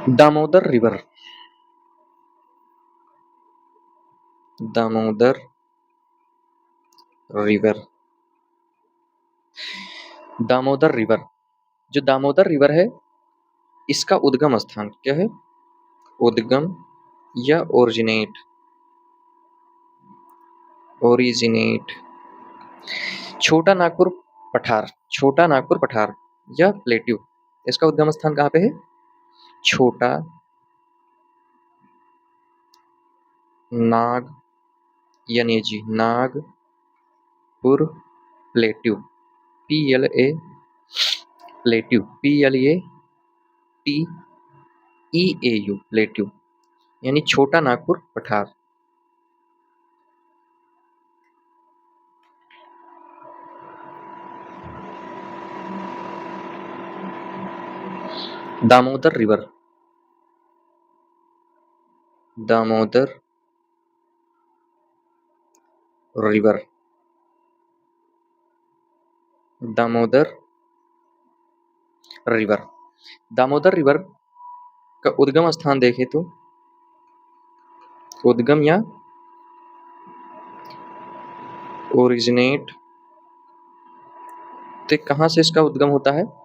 Damodar river, Damodar river, Damodar river. जो Damodar river है इसका उद्गम स्थान क्या है? उद्गम या ओरिजिनेट, ओरिजिनेट छोटा नागपुर पठार, छोटा नागपुर पठार या प्लेट्यू। इसका उद्गम स्थान कहाँ पे है? छोटा नाग यानी जी Nagpur plateau, PLA plateau, PLATEAU plateau यानी छोटा नागपुर पठार। Damodar river, Damodar river, Damodar river. Damodar river का उद्गम स्थान देखें तो उद्गम या ओरिजिनेट, तो कहाँ से इसका उद्गम होता है?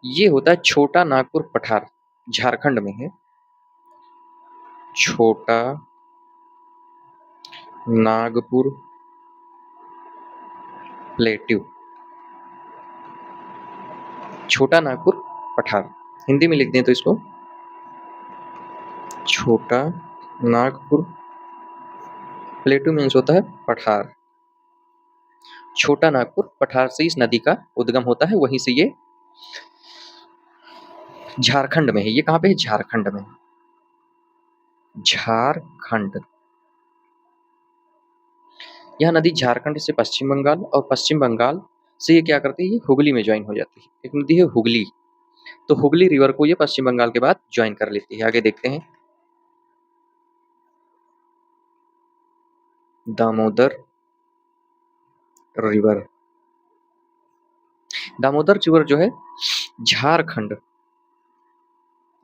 ये होता है छोटा नागपुर पठार, झारखंड में है। छोटा नागपुर प्लेट्यू, छोटा नागपुर पठार। हिंदी में लिख दें तो इसको छोटा नागपुर प्लेट्यू मीन्स होता है पठार। छोटा नागपुर पठार से इस नदी का उद्गम होता है, वहीं से ये झारखंड में है। ये कहाँ पे है? झारखंड में, झारखंड। यह नदी झारखंड से पश्चिम बंगाल और पश्चिम बंगाल से ये क्या करती है? ये हुगली में ज्वाइन हो जाती है। एक नदी है हुगली, तो हुगली रिवर को ये पश्चिम बंगाल के बाद ज्वाइन कर लेती है। आगे देखते हैं। दामोदर रिवर, दामोदर रिवर जो है झारखंड,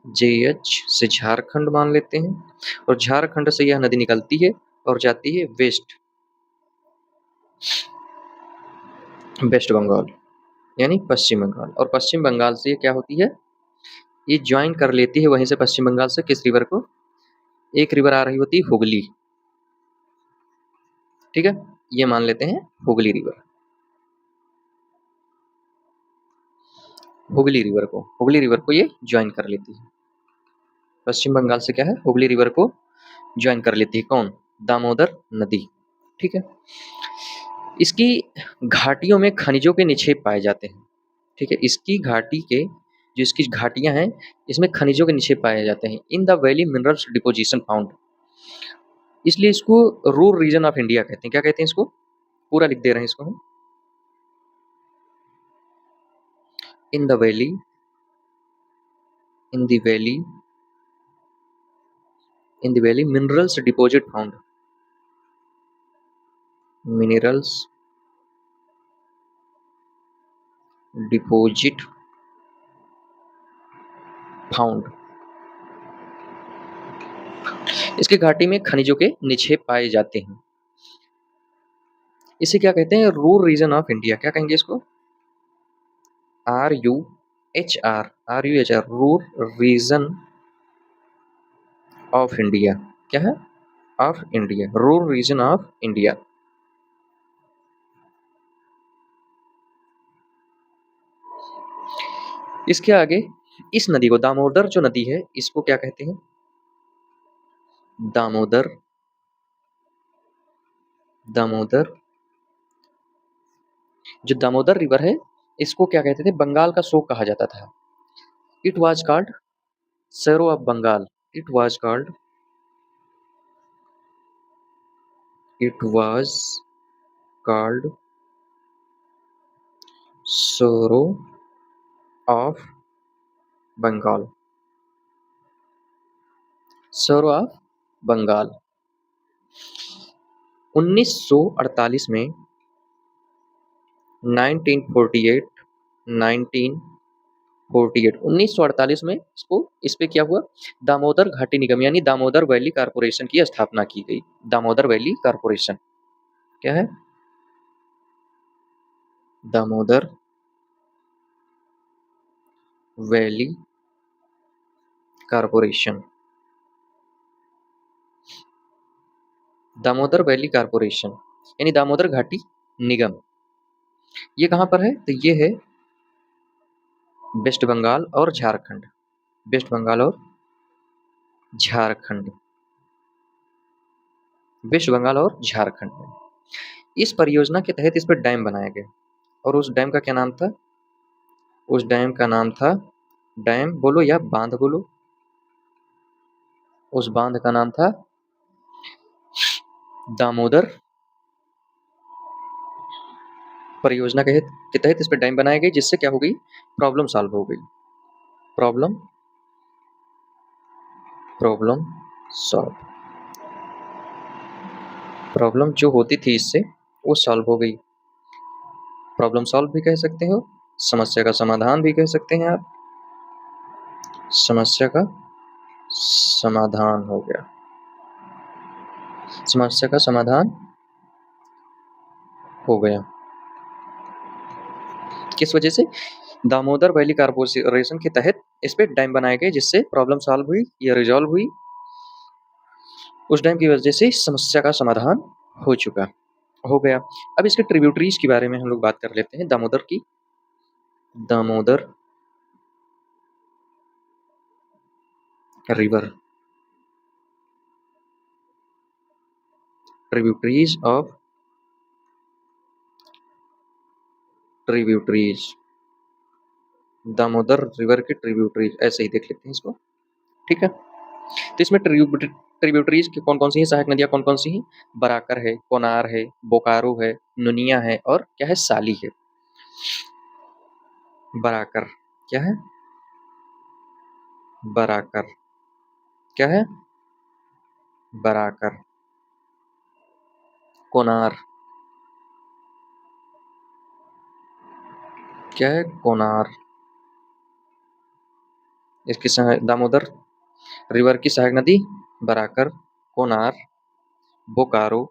JH से झारखंड मान लेते हैं, और झारखंड से यह नदी निकलती है और जाती है वेस्ट बंगाल यानी पश्चिम बंगाल, और पश्चिम बंगाल से ये क्या होती है? ये ज्वाइन कर लेती है वहीं से पश्चिम बंगाल से किस रिवर को? एक रिवर आ रही होती है हुगली, ठीक है, ये मान लेते हैं हुगली रिवर। हुगली रिवर को ये ज्वाइन कर लेती है पश्चिम बंगाल से। क्या है? हुगली रिवर को ज्वाइन कर लेती है कौन? दामोदर नदी, ठीक है। इसकी घाटियों में खनिजों के निक्षेप पाए जाते हैं, ठीक है। इसकी घाटी के जो इसकी घाटियां हैं इसमें खनिजों के निक्षेप पाए जाते हैं। In the valley minerals deposition found, इसलिए इसको रूर रीजन ऑफ इंडिया कहते हैं। क्या कहते हैं इसको? पूरा लिख दे रहे हैं इसको हम। In the valley, in the valley, in the valley minerals deposit found, minerals deposit found, इसके घाटी में खनिजों के निक्षेप पाए जाते हैं। इसे क्या कहते हैं? Ruhr region of India. क्या कहेंगे इसको? RUHR, Ruhr region of India. क्या है? Of India, Ruhr region of India. इसके आगे इस नदी को, दामोदर जो नदी है इसको क्या कहते हैं? दामोदर, दामोदर, जो दामोदर रिवर है इसको क्या कहते थे? बंगाल का शोक कहा जाता था। It was called sorrow of Bengal, it was called, it was called sorrow of Bengal, sorrow of Bengal. 1948 में, 1948, 48 1948 में इस पे क्या हुआ, दामोदर घाटी निगम यानी दामोदर वैली कारपोरेशन की स्थापना की गई। दामोदर वैली कारपोरेशन क्या है, Damodar valley corporation, Damodar valley corporation यानी दामोदर घाटी निगम। ये कहाँ पर है, तो ये है वेस्ट बंगाल और झारखंड, वेस्ट बंगाल और झारखंड, वेस्ट बंगाल और झारखंड में। इस परियोजना के तहत इस पर डैम बनाया गया और उस डैम का क्या नाम था, उस डैम का नाम था, डैम बोलो या बांध बोलो, उस बांध का नाम था दामोदर। परियोजना के तहत इस पर डैम बनाए गए जिससे क्या हो गई, प्रॉब्लम सॉल्व हो गई, प्रॉब्लम प्रॉब्लम सॉल्व, प्रॉब्लम जो होती थी इससे वो सॉल्व हो गई। प्रॉब्लम सॉल्व भी कह सकते हो, समस्या का समाधान भी कह सकते हैं आप, समस्या का समाधान हो गया, समस्या का समाधान हो गया। किस वजह से, दामोदर वैली कारपोरेशन के तहत इस पे डैम बनाए गए जिससे प्रॉब्लम सॉल्व हुई या रिजॉल्व हुई, उस डैम की वजह से समस्या का समाधान हो चुका, हो गया। अब इसके ट्रिब्यूटरीज के बारे में हम लोग बात कर लेते हैं, दामोदर की, Damodar river, tributaries of, tributaries, Damodar river की ट्रिब्यूटरीज, ऐसे ही देख लेते हैं इसको, ठीक है। तो इसमें ट्रिब्यूटरीज की कौन कौन सी है, सहायक नदियां कौन कौन सी हैं, बराकर है, कोनार है, बोकारो है, नुनिया है और क्या है, साली है। बराकर क्या है, बराकर क्या है, बराकर, कोनार क्या है, कोनार। इसकी दामोदर रिवर की सहायक नदी बराकर, कोनार, बोकारो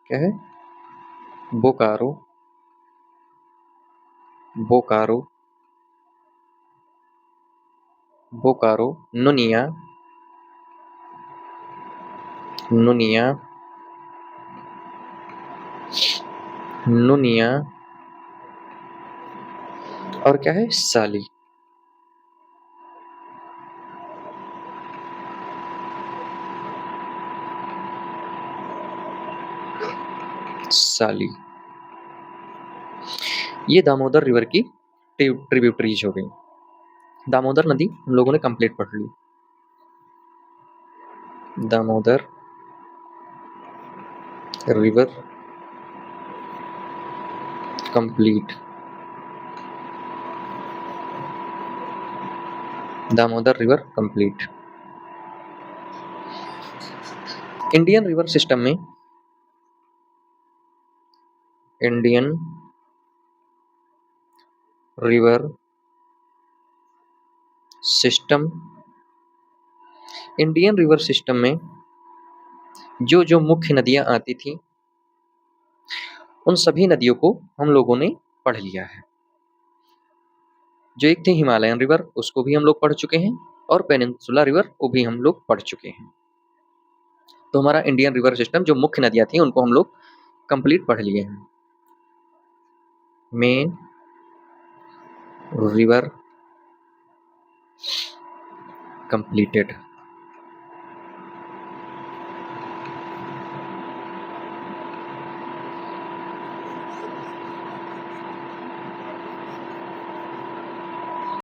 क्या है, बोकारो, बोकारो, बोकारो, नुनिया, नुनिया, नुनिया और क्या है, साली। साली, ये दामोदर रिवर की ट्रिब्यूटरीज हो गई। दामोदर नदी हम लोगों ने कंप्लीट पढ़ ली, Damodar river complete, Damodar river complete. Indian river system में, Indian river system, Indian river system में जो जो मुख्य नदियां आती थी उन सभी नदियों को हम लोगों ने पढ़ लिया है। जो एक थी हिमालयन रिवर उसको भी हम लोग पढ़ चुके हैं और पेनिनसुला रिवर वो भी हम लोग पढ़ चुके हैं। तो हमारा इंडियन रिवर सिस्टम जो मुख्य नदियां थी उनको हम लोग कंप्लीट पढ़ लिए हैं। Main river completed.